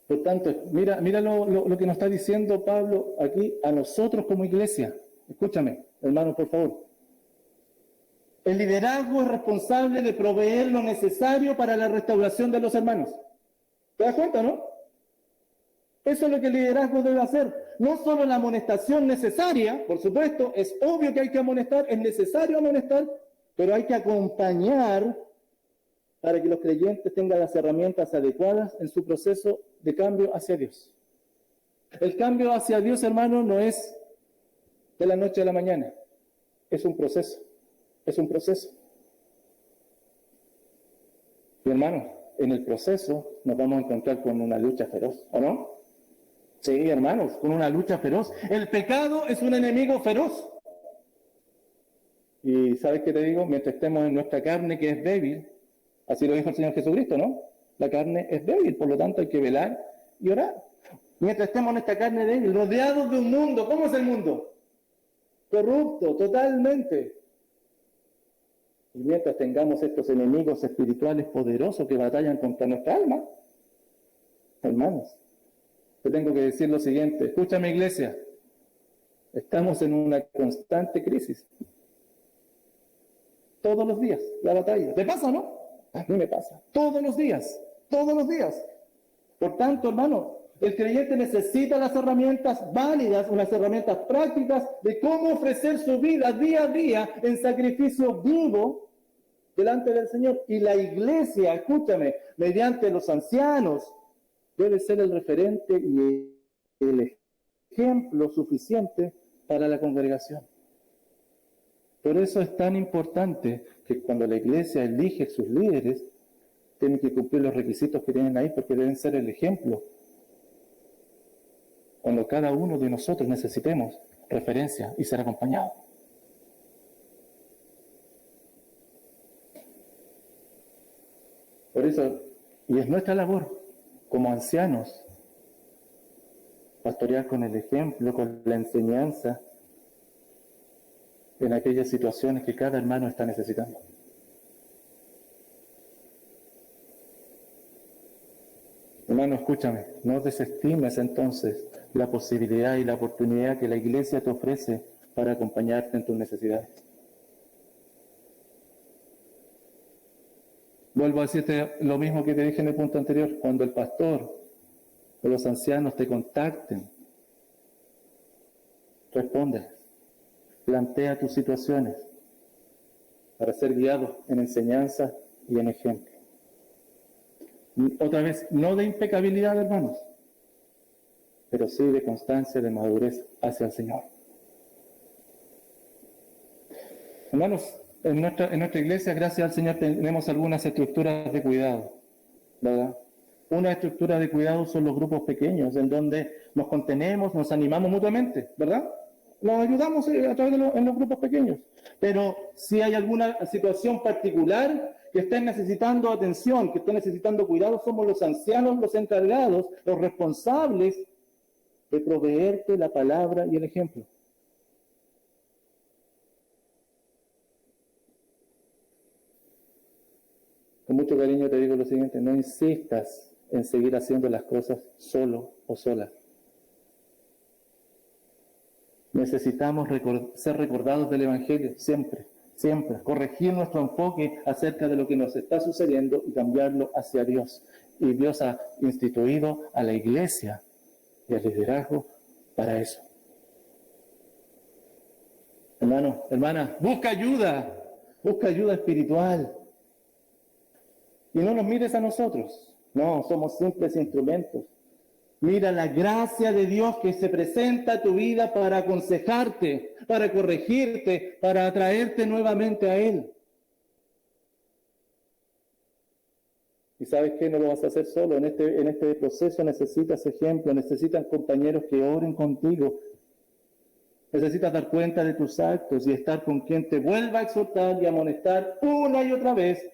Por tanto, mira lo que nos está diciendo Pablo aquí a nosotros como iglesia. Escúchame, hermanos, por favor. El liderazgo es responsable de proveer lo necesario para la restauración de los hermanos. ¿Te das cuenta, no? Eso es lo que el liderazgo debe hacer. No solo la amonestación necesaria, por supuesto, es obvio que hay que amonestar, es necesario amonestar, pero hay que acompañar para que los creyentes tengan las herramientas adecuadas en su proceso de cambio hacia Dios. El cambio hacia Dios, hermano, no es de la noche a la mañana. Es un proceso. Es un proceso. Y hermano, en el proceso nos vamos a encontrar con una lucha feroz, ¿o no? Sí, hermanos, con una lucha feroz. El pecado es un enemigo feroz. Y ¿sabes qué te digo? Mientras estemos en nuestra carne que es débil, así lo dijo el Señor Jesucristo, ¿no? La carne es débil, por lo tanto hay que velar y orar. Mientras estemos en esta carne débil, rodeados de un mundo, ¿cómo es el mundo? Corrupto, totalmente. Y mientras tengamos estos enemigos espirituales poderosos que batallan contra nuestra alma, hermanos, te tengo que decir lo siguiente. Escúchame, iglesia. Estamos en una constante crisis. Todos los días, la batalla. ¿Te pasa, no? A mí me pasa. Todos los días. Todos los días. Por tanto, hermano, el creyente necesita las herramientas válidas, unas herramientas prácticas de cómo ofrecer su vida día a día en sacrificio vivo delante del Señor. Y la iglesia, escúchame, mediante los ancianos, debe ser el referente y el ejemplo suficiente para la congregación. Por eso es tan importante que cuando la iglesia elige sus líderes, tienen que cumplir los requisitos que tienen ahí porque deben ser el ejemplo. Cuando cada uno de nosotros necesitemos referencia y ser acompañado. Por eso, y es nuestra labor como ancianos, pastorear con el ejemplo, con la enseñanza, en aquellas situaciones que cada hermano está necesitando. Hermano, escúchame, no desestimes entonces la posibilidad y la oportunidad que la iglesia te ofrece para acompañarte en tus necesidades. Vuelvo a decirte lo mismo que te dije en el punto anterior. Cuando el pastor o los ancianos te contacten, responde, plantea tus situaciones para ser guiados en enseñanza y en ejemplo. Otra vez, no de impecabilidad, hermanos, pero sí de constancia, de madurez hacia el Señor. Hermanos, en nuestra iglesia, gracias al Señor, tenemos algunas estructuras de cuidado, ¿verdad? Una estructura de cuidado son los grupos pequeños, en donde nos contenemos, nos animamos mutuamente, ¿verdad? Nos ayudamos a través en los grupos pequeños. Pero si hay alguna situación particular que estén necesitando atención, que estén necesitando cuidado, somos los ancianos, los encargados, los responsables de proveerte la palabra y el ejemplo. Con mucho cariño te digo lo siguiente, no insistas en seguir haciendo las cosas solo o sola. Necesitamos ser recordados del Evangelio siempre, Siempre, corregir nuestro enfoque acerca de lo que nos está sucediendo y cambiarlo hacia Dios. Y Dios ha instituido a la iglesia y al liderazgo para eso. Hermano, hermana, busca ayuda espiritual. Y no nos mires a nosotros, no, somos simples instrumentos. Mira la gracia de Dios que se presenta a tu vida para aconsejarte, para corregirte, para atraerte nuevamente a Él. Y sabes que no lo vas a hacer solo. En este proceso necesitas ejemplo, necesitas compañeros que oren contigo. Necesitas dar cuenta de tus actos y estar con quien te vuelva a exhortar y amonestar una y otra vez,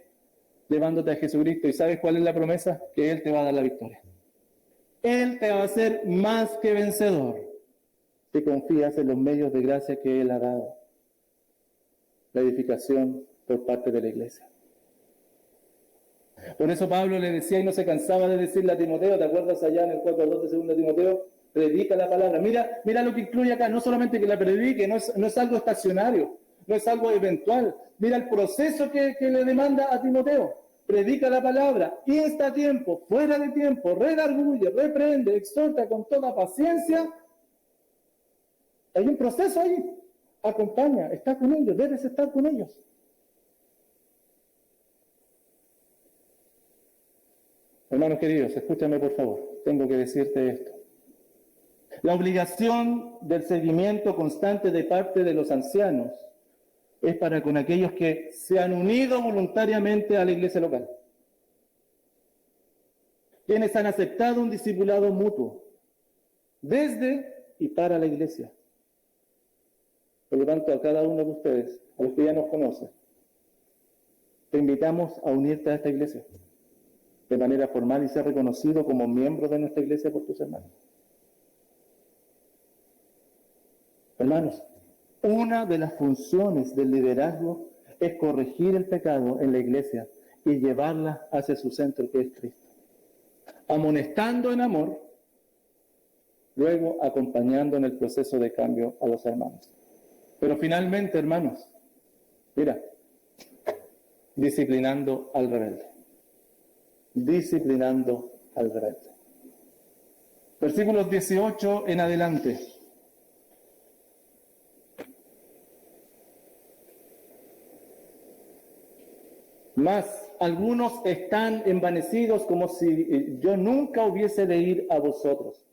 llevándote a Jesucristo. ¿Y sabes cuál es la promesa? Que Él te va a dar la victoria. Él te va a hacer más que vencedor si confías en los medios de gracia que Él ha dado. La edificación por parte de la iglesia. Por eso Pablo le decía y no se cansaba de decirle a Timoteo, ¿te acuerdas allá en el 4:2 de 2 Timoteo? Predica la palabra. Mira lo que incluye acá, no solamente que la predique, no es algo estacionario, no es algo eventual. Mira el proceso que le demanda a Timoteo. Predica la palabra, insta a tiempo, fuera de tiempo, redarguye, reprende, exhorta con toda paciencia. Hay un proceso ahí. Acompaña, está con ellos, debes estar con ellos. Hermanos queridos, escúchame por favor, tengo que decirte esto. La obligación del seguimiento constante de parte de los ancianos es para con aquellos que se han unido voluntariamente a la iglesia local, quienes han aceptado un discipulado mutuo desde y para la iglesia. Por lo tanto, a cada uno de ustedes, a los que ya nos conocen, te invitamos a unirte a esta iglesia de manera formal y ser reconocido como miembro de nuestra iglesia por tus hermanos. Hermanos, una de las funciones del liderazgo es corregir el pecado en la iglesia y llevarla hacia su centro, que es Cristo. Amonestando en amor, luego acompañando en el proceso de cambio a los hermanos. Pero finalmente, hermanos, mira, disciplinando al rebelde. Disciplinando al rebelde. Versículos 18 en adelante. Mas algunos están envanecidos como si yo nunca hubiese de ir a vosotros.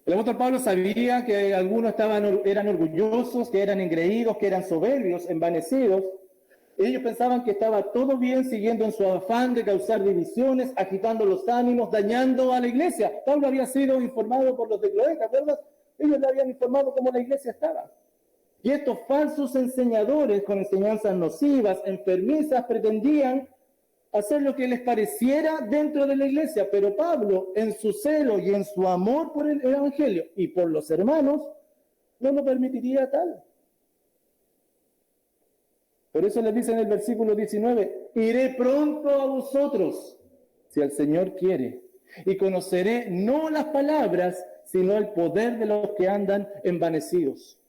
El apóstol Pablo sabía que algunos eran orgullosos, que eran engreídos, que eran soberbios, envanecidos. Ellos pensaban que estaba todo bien, siguiendo en su afán de causar divisiones, agitando los ánimos, dañando a la iglesia. Pablo había sido informado por los de Cloé, ¿te acuerdas? Ellos le habían informado cómo la iglesia estaba. Y estos falsos enseñadores con enseñanzas nocivas, enfermizas, pretendían hacer lo que les pareciera dentro de la iglesia. Pero Pablo, en su celo y en su amor por el evangelio y por los hermanos, no lo permitiría tal. Por eso les dice en el versículo 19, iré pronto a vosotros, si el Señor quiere, y conoceré no las palabras, sino el poder de los que andan envanecidos.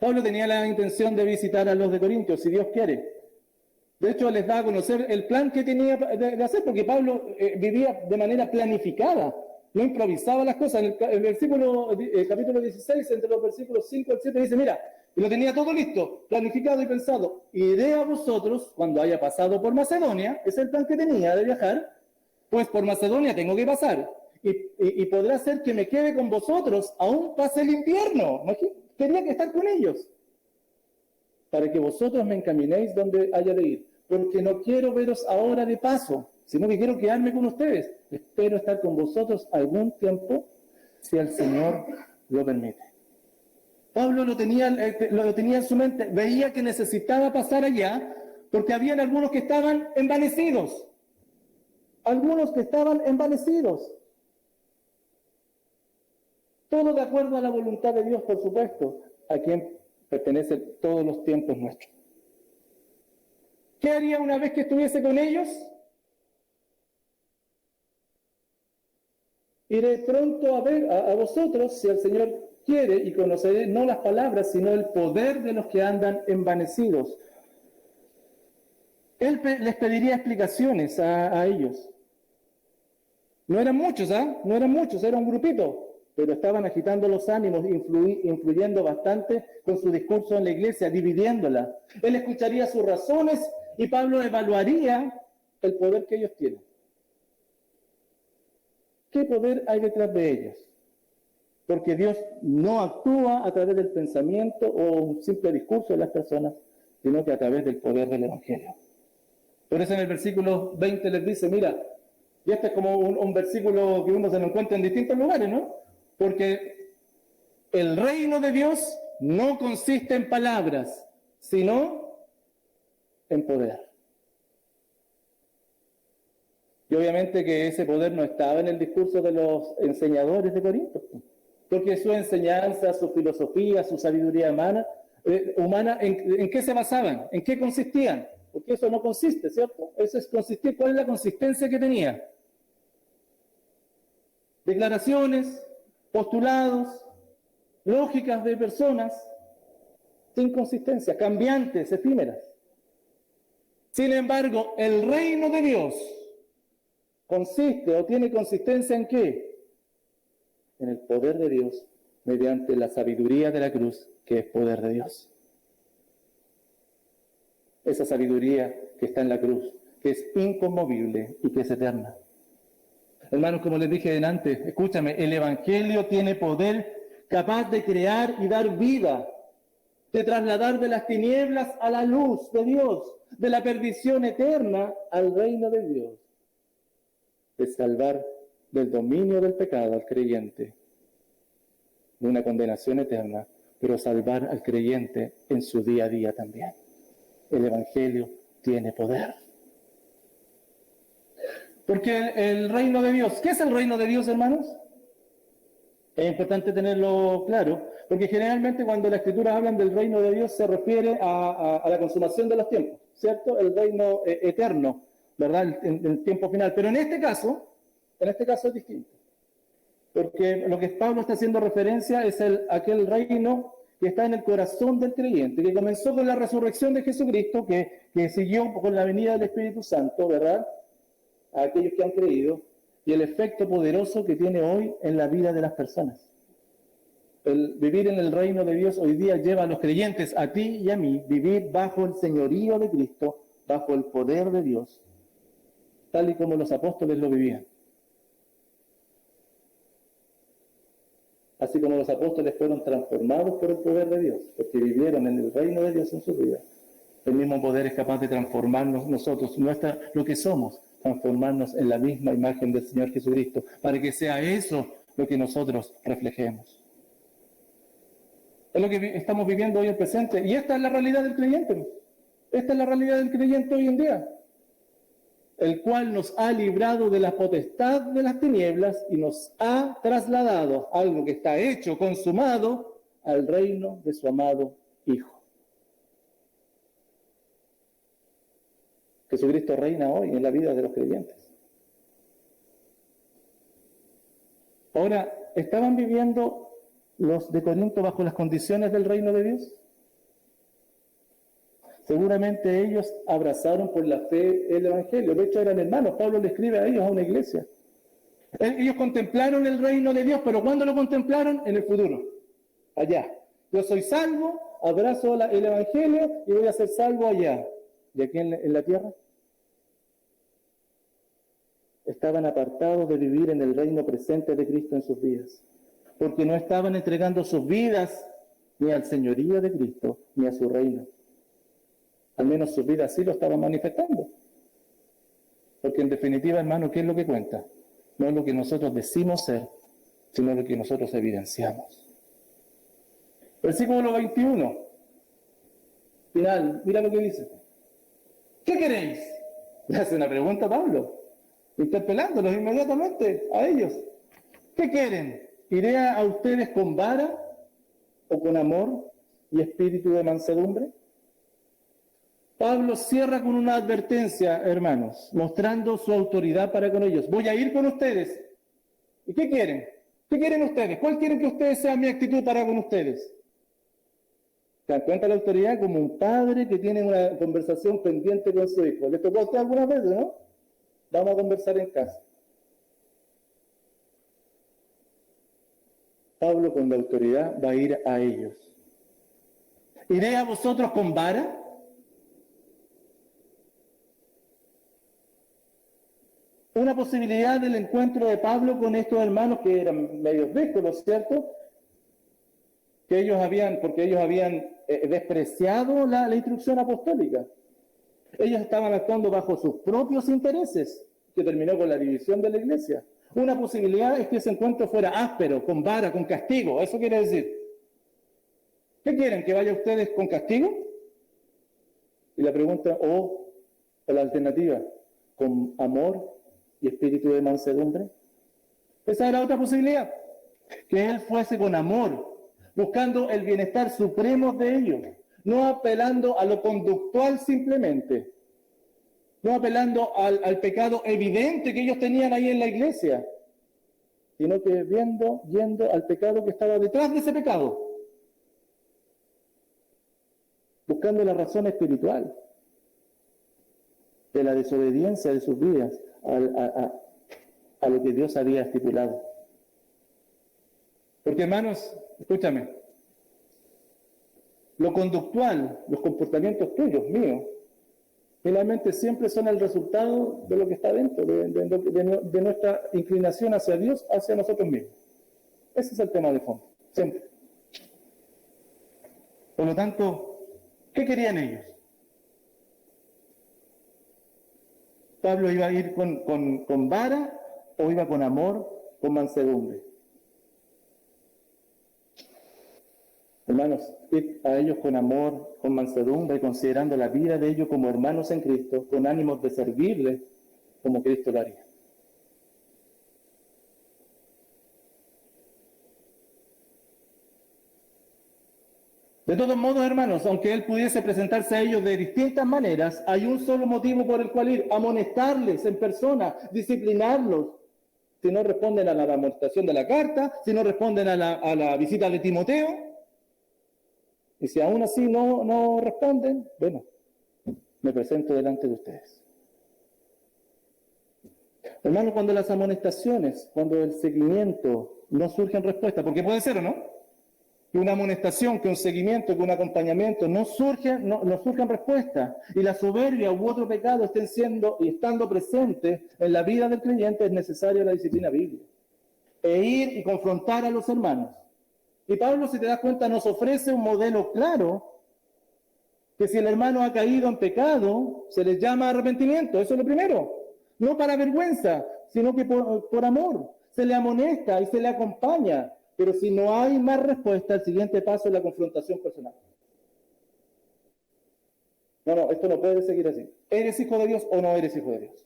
Pablo tenía la intención de visitar a los de Corintios, si Dios quiere. De hecho, les da a conocer el plan que tenía de hacer, porque Pablo vivía de manera planificada, no improvisaba las cosas. En el capítulo 16, entre los versículos 5 al 7, dice, mira, y lo tenía todo listo, planificado y pensado, iré a vosotros cuando haya pasado por Macedonia, ese es el plan que tenía de viajar, pues por Macedonia tengo que pasar, y podrá ser que me quede con vosotros, aún pase el invierno. Quería estar con ellos, para que vosotros me encaminéis donde haya de ir, porque no quiero veros ahora de paso, sino que quiero quedarme con ustedes. Espero estar con vosotros algún tiempo, si el Señor lo permite. Pablo lo tenía en su mente, veía que necesitaba pasar allá, porque habían algunos que estaban envanecidos. Algunos que estaban envanecidos. Todo de acuerdo a la voluntad de Dios, por supuesto, a quien pertenecen todos los tiempos nuestros. ¿Qué haría una vez que estuviese con ellos? Iré pronto a ver a vosotros, si el Señor quiere y conoceré no las palabras, sino el poder de los que andan envanecidos. Él les pediría explicaciones a ellos. No eran muchos, No eran muchos, era un grupito, pero estaban agitando los ánimos, influyendo bastante con su discurso en la iglesia, dividiéndola. Él escucharía sus razones y Pablo evaluaría el poder que ellos tienen. ¿Qué poder hay detrás de ellos? Porque Dios no actúa a través del pensamiento o un simple discurso de las personas, sino que a través del poder del Evangelio. Por eso en el versículo 20 les dice, mira, y este es como un versículo que uno se lo encuentra en distintos lugares, ¿no? Porque el reino de Dios no consiste en palabras, sino en poder. Y obviamente que ese poder no estaba en el discurso de los enseñadores de Corinto, porque su enseñanza, su filosofía, su sabiduría humana, ¿en qué se basaban? ¿En qué consistían? Porque eso no consiste, ¿cierto? Eso es consistir. ¿Cuál es la consistencia que tenía? Declaraciones, postulados, lógicas de personas sin consistencia, cambiantes, efímeras. Sin embargo, el reino de Dios consiste o tiene consistencia ¿en qué? En el poder de Dios mediante la sabiduría de la cruz, que es poder de Dios. Esa sabiduría que está en la cruz, que es inconmovible y que es eterna. Hermanos, como les dije antes, escúchame, el Evangelio tiene poder capaz de crear y dar vida, de trasladar de las tinieblas a la luz de Dios, de la perdición eterna al reino de Dios, de salvar del dominio del pecado al creyente, de una condenación eterna, pero salvar al creyente en su día a día también. El Evangelio tiene poder. Porque el reino de Dios, ¿qué es el reino de Dios, hermanos? Es importante tenerlo claro, porque generalmente cuando la Escritura habla del reino de Dios se refiere a la consumación de los tiempos, ¿cierto? El reino eterno, ¿verdad? El tiempo final. Pero en este caso es distinto. Porque lo que Pablo está haciendo referencia es aquel reino que está en el corazón del creyente, que comenzó con la resurrección de Jesucristo, que siguió con la venida del Espíritu Santo, ¿verdad? A aquellos que han creído, y el efecto poderoso que tiene hoy en la vida de las personas. El vivir en el reino de Dios hoy día lleva a los creyentes, a ti y a mí, vivir bajo el señorío de Cristo, bajo el poder de Dios, tal y como los apóstoles lo vivían. Así como los apóstoles fueron transformados por el poder de Dios, porque vivieron en el reino de Dios en su vida, el mismo poder es capaz de transformarnos nosotros, lo que somos, transformarnos en la misma imagen del Señor Jesucristo, para que sea eso lo que nosotros reflejemos. Es lo que estamos viviendo hoy en el presente, y esta es la realidad del creyente. Esta es la realidad del creyente hoy en día, el cual nos ha librado de la potestad de las tinieblas y nos ha trasladado algo que está hecho, consumado, al reino de su amado Hijo. Jesucristo reina hoy en la vida de los creyentes. Ahora, ¿estaban viviendo los de Corinto bajo las condiciones del reino de Dios? Seguramente ellos abrazaron por la fe el Evangelio. De hecho, eran hermanos. Pablo le escribe a ellos, a una iglesia. Ellos contemplaron el reino de Dios, pero ¿cuándo lo contemplaron? En el futuro. Allá. Yo soy salvo, abrazo el Evangelio y voy a ser salvo allá. ¿Y aquí en la tierra? Estaban apartados de vivir en el reino presente de Cristo en sus vidas, porque no estaban entregando sus vidas ni al señorío de Cristo, ni a su reino. Al menos sus vidas sí lo estaban manifestando. Porque en definitiva, hermano, ¿qué es lo que cuenta? No es lo que nosotros decimos ser, sino lo que nosotros evidenciamos. Versículo 21. Final, mira lo que dice. ¿Qué queréis? Le hace una pregunta a Pablo, interpelándolos inmediatamente a ellos. ¿Qué quieren? ¿Iré a ustedes con vara o con amor y espíritu de mansedumbre? Pablo cierra con una advertencia, hermanos, mostrando su autoridad para con ellos. Voy a ir con ustedes. ¿Y qué quieren? ¿Qué quieren ustedes? ¿Cuál quieren que ustedes sea mi actitud para con ustedes? ¿Se dan cuenta la autoridad como un padre que tiene una conversación pendiente con su hijo? ¿Les tocó a usted algunas veces, no? Vamos a conversar en casa. Pablo con la autoridad va a ir a ellos. ¿Iré a vosotros con vara? Una posibilidad del encuentro de Pablo con estos hermanos que eran medios díscolos, ¿cierto? Que porque ellos habían despreciado la instrucción apostólica. Ellos estaban actuando bajo sus propios intereses, que terminó con la división de la iglesia. Una posibilidad es que ese encuentro fuera áspero, con vara, con castigo. Eso quiere decir, ¿qué quieren? ¿Que vaya ustedes con castigo? Y la pregunta, o la alternativa, con amor y espíritu de mansedumbre. Esa era otra posibilidad, que él fuese con amor, buscando el bienestar supremo de ellos, no apelando a lo conductual simplemente, no apelando al pecado evidente que ellos tenían ahí en la iglesia, sino que yendo al pecado que estaba detrás de ese pecado, buscando la razón espiritual de la desobediencia de sus vidas a lo que Dios había estipulado. Porque, hermanos, escúchame, lo conductual, los comportamientos tuyos, míos, finalmente siempre son el resultado de lo que está dentro, de nuestra inclinación hacia Dios, hacia nosotros mismos. Ese es el tema de fondo, siempre. Por lo tanto, ¿qué querían ellos? ¿Pablo iba a ir con vara o iba con amor, con mansedumbre? Hermanos, ir a ellos con amor, con mansedumbre, considerando la vida de ellos como hermanos en Cristo, con ánimos de servirles como Cristo lo haría. De todos modos, hermanos, aunque él pudiese presentarse a ellos de distintas maneras, hay un solo motivo por el cual ir: amonestarles en persona, disciplinarlos. Si no responden a la amonestación de la carta, si no responden a la visita de Timoteo, y si aún así no responden, bueno, me presento delante de ustedes. Hermanos, cuando las amonestaciones, cuando el seguimiento no surgen respuesta, porque puede ser o no, que una amonestación, que un seguimiento, que un acompañamiento no surjan respuestas, y la soberbia u otro pecado estén siendo y estando presentes en la vida del creyente, es necesaria la disciplina bíblica. E ir y confrontar a los hermanos. Y Pablo, si te das cuenta, nos ofrece un modelo claro, que si el hermano ha caído en pecado, se les llama arrepentimiento. Eso es lo primero. No para vergüenza, sino que por amor. Se le amonesta y se le acompaña. Pero si no hay más respuesta, el siguiente paso es la confrontación personal. No, esto no puede seguir así. ¿Eres hijo de Dios o no eres hijo de Dios?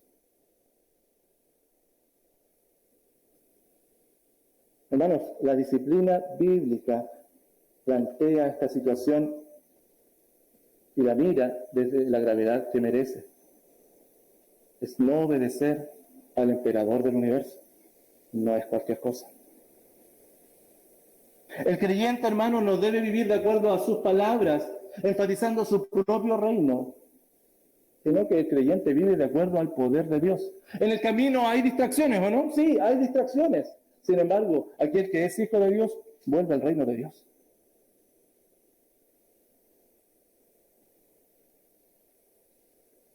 Hermanos, la disciplina bíblica plantea esta situación y la mira desde la gravedad que merece. Es no obedecer al emperador del universo. No es cualquier cosa. El creyente, hermano, no debe vivir de acuerdo a sus palabras, enfatizando su propio reino, sino que el creyente vive de acuerdo al poder de Dios. En el camino hay distracciones, ¿o no? Sí, hay distracciones. Sin embargo, aquel que es hijo de Dios vuelve al reino de Dios.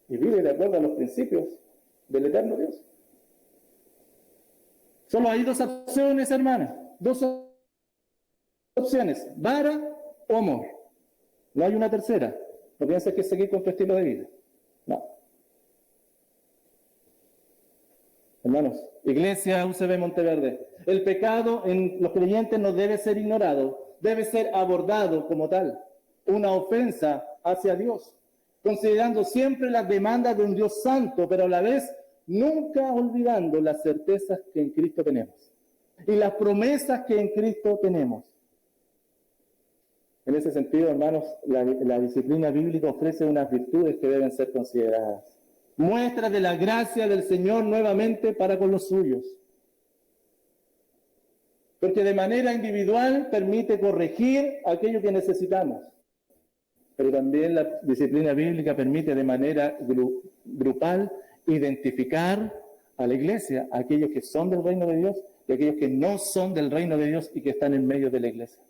Y vive de acuerdo a los principios del eterno Dios. Solo hay dos opciones, hermanas. Dos opciones: vara o amor. No hay una tercera. No pienses que es seguir con tu estilo de vida. No. Hermanos, Iglesia UCB Monteverde, el pecado en los creyentes no debe ser ignorado, debe ser abordado como tal, una ofensa hacia Dios, considerando siempre las demandas de un Dios santo, pero a la vez nunca olvidando las certezas que en Cristo tenemos y las promesas que en Cristo tenemos. En ese sentido, hermanos, la disciplina bíblica ofrece unas virtudes que deben ser consideradas. Muestra de la gracia del Señor nuevamente para con los suyos. Porque de manera individual permite corregir aquello que necesitamos. Pero también la disciplina bíblica permite de manera grupal identificar a la iglesia, a aquellos que son del reino de Dios y aquellos que no son del reino de Dios y que están en medio de la iglesia.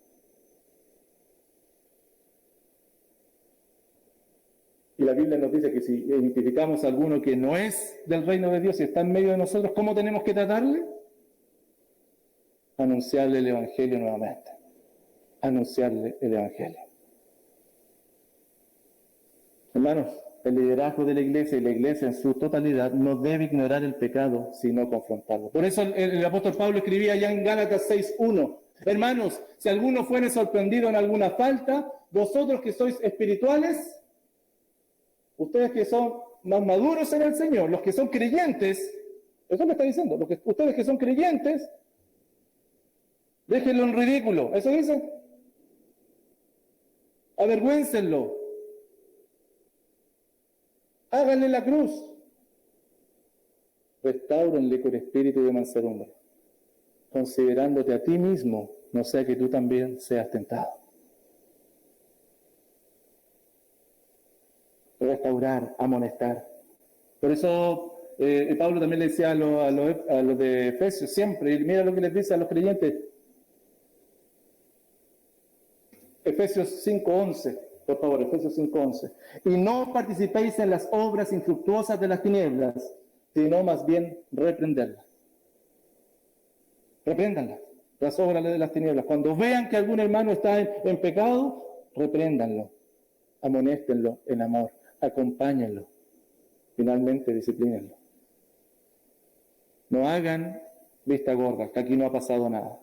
Y la Biblia nos dice que si identificamos a alguno que no es del reino de Dios y está en medio de nosotros, ¿cómo tenemos que tratarle? Anunciarle el Evangelio nuevamente. Anunciarle el Evangelio. Hermanos, el liderazgo de la iglesia y la iglesia en su totalidad no debe ignorar el pecado, sino confrontarlo. Por eso el apóstol Pablo escribía ya en Gálatas 6:1, hermanos, si alguno fuere sorprendido en alguna falta, vosotros que sois espirituales, ustedes que son más maduros en el Señor, los que son creyentes, eso me está diciendo, ustedes que son creyentes, déjenlo en ridículo, eso dice, avergüéncenlo, háganle la cruz, restáurenle con espíritu de mansedumbre, considerándote a ti mismo, no sea que tú también seas tentado. Restaurar, amonestar. Por eso Pablo también le decía a los de Efesios siempre, y mira lo que les dice a los creyentes. Efesios 5:11, por favor, Efesios 5:11. Y no participéis en las obras infructuosas de las tinieblas, sino más bien reprenderlas. Repréndanlas, las obras de las tinieblas. Cuando vean que algún hermano está en pecado, repréndanlo, amonéstenlo en amor. Acompáñenlo, finalmente disciplínenlo. No hagan vista gorda, que aquí no ha pasado nada.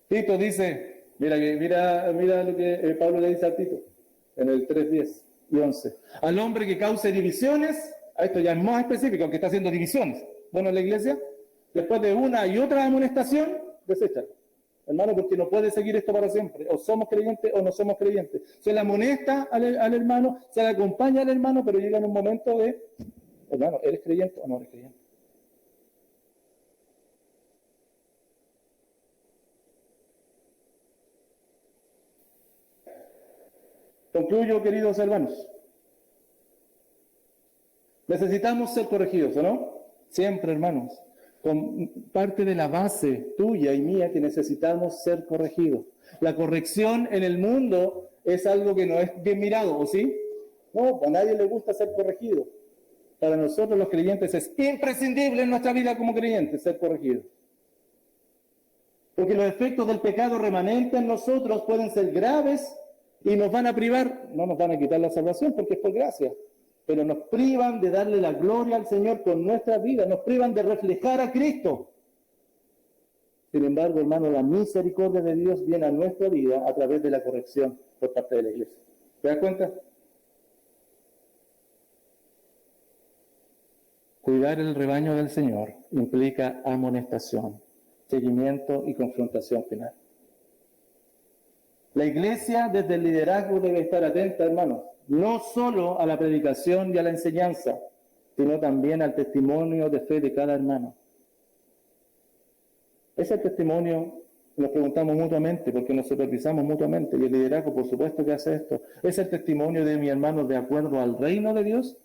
Tito dice, mira lo que Pablo le dice a Tito, en el 3:10 y 11. Al hombre que cause divisiones, a esto ya es más específico, aunque está haciendo divisiones. Bueno, en la iglesia, después de una y otra amonestación, deséchalo. Hermano, porque no puede seguir esto para siempre. O somos creyentes o no somos creyentes. Se le amonesta al hermano, se le acompaña al hermano, pero llega en un momento de, hermano, ¿eres creyente o no eres creyente? Concluyo, queridos hermanos. Necesitamos ser corregidos, ¿o no? Siempre, hermanos. Con parte de la base tuya y mía que necesitamos ser corregidos. La corrección en el mundo es algo que no es bien mirado, ¿o sí? No, a nadie le gusta ser corregido. Para nosotros los creyentes es imprescindible en nuestra vida como creyentes ser corregidos. Porque los efectos del pecado remanente en nosotros pueden ser graves y nos van a privar, no nos van a quitar la salvación porque es por gracia, pero nos privan de darle la gloria al Señor con nuestra vida, nos privan de reflejar a Cristo. Sin embargo, hermano, la misericordia de Dios viene a nuestra vida a través de la corrección por parte de la iglesia. ¿Te das cuenta? Cuidar el rebaño del Señor implica amonestación, seguimiento y confrontación final. La iglesia desde el liderazgo debe estar atenta, hermanos, no solo a la predicación y a la enseñanza, sino también al testimonio de fe de cada hermano. Ese testimonio nos preguntamos mutuamente, porque nos supervisamos mutuamente, y el liderazgo, por supuesto, que hace esto. ¿Es el testimonio de mi hermano de acuerdo al reino de Dios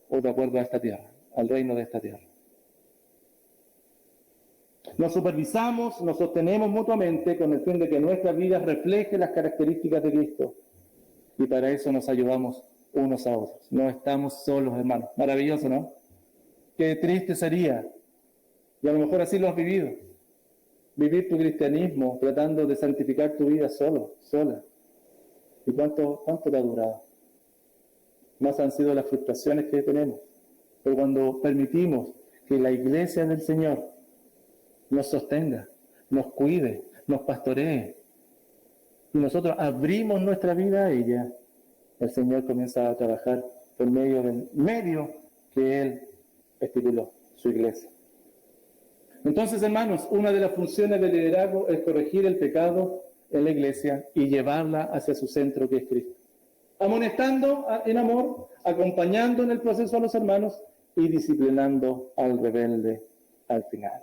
o de acuerdo a esta tierra, al reino de esta tierra? Nos supervisamos, nos sostenemos mutuamente con el fin de que nuestra vida refleje las características de Cristo. Y para eso nos ayudamos unos a otros. No estamos solos, hermanos. Maravilloso, ¿no? Qué triste sería. Y a lo mejor así lo has vivido. Vivir tu cristianismo tratando de santificar tu vida solo, sola. ¿Y cuánto te ha durado? Más han sido las frustraciones que tenemos. Pero cuando permitimos que la iglesia del Señor nos sostenga, nos cuide, nos pastoree, y nosotros abrimos nuestra vida a ella, el Señor comienza a trabajar por medio del medio que Él estipuló, su iglesia. Entonces, hermanos, una de las funciones del liderazgo es corregir el pecado en la iglesia y llevarla hacia su centro, que es Cristo. Amonestando en amor, acompañando en el proceso a los hermanos y disciplinando al rebelde al final.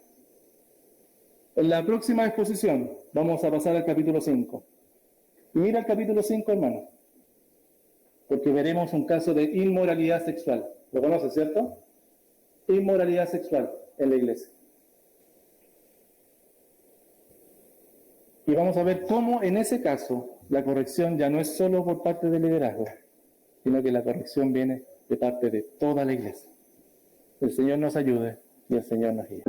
En la próxima exposición vamos a pasar al capítulo 5. Y mira el capítulo 5, hermano, porque veremos un caso de inmoralidad sexual. ¿Lo conoces, cierto? Inmoralidad sexual en la iglesia. Y vamos a ver cómo en ese caso la corrección ya no es solo por parte del liderazgo, sino que la corrección viene de parte de toda la iglesia. El Señor nos ayude y el Señor nos guíe.